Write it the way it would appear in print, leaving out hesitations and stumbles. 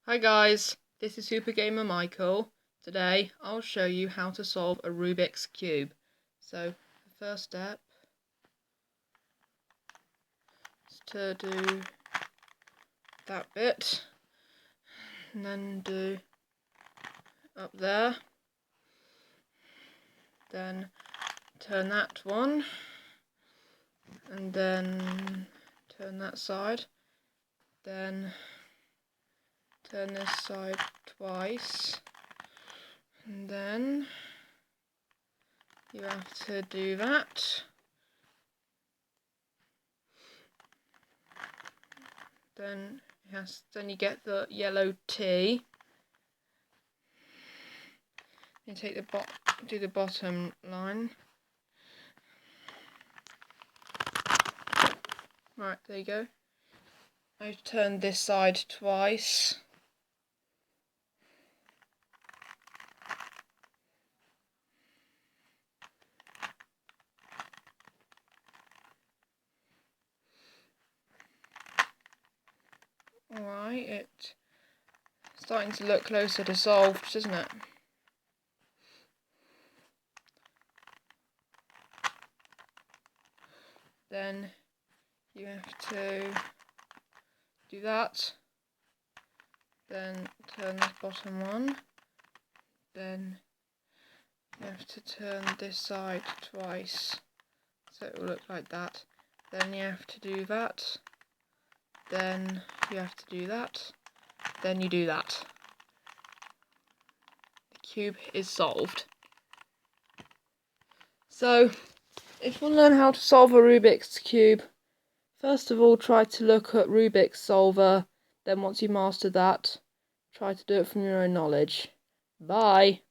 Hi guys, this is Super Gamer Michael. Today I'll show you how to solve a Rubik's Cube. So the first step is to do that bit and then do up there, then turn that one and then turn that side, then turn this side twice, and then you have to do that. Then you get the yellow T. You take do the bottom line. Right, there you go. I've turned this side twice. Alright, it's starting to look closer to solved, isn't it? Then you have to do that, then turn this bottom one, then you have to turn this side twice, so it will look like that. Then you have to do that, then you have to do that, then you do that. The cube is solved. So, if you want to learn how to solve a Rubik's Cube, first of all try to look at Rubik's Solver, then once you master that, try to do it from your own knowledge. Bye!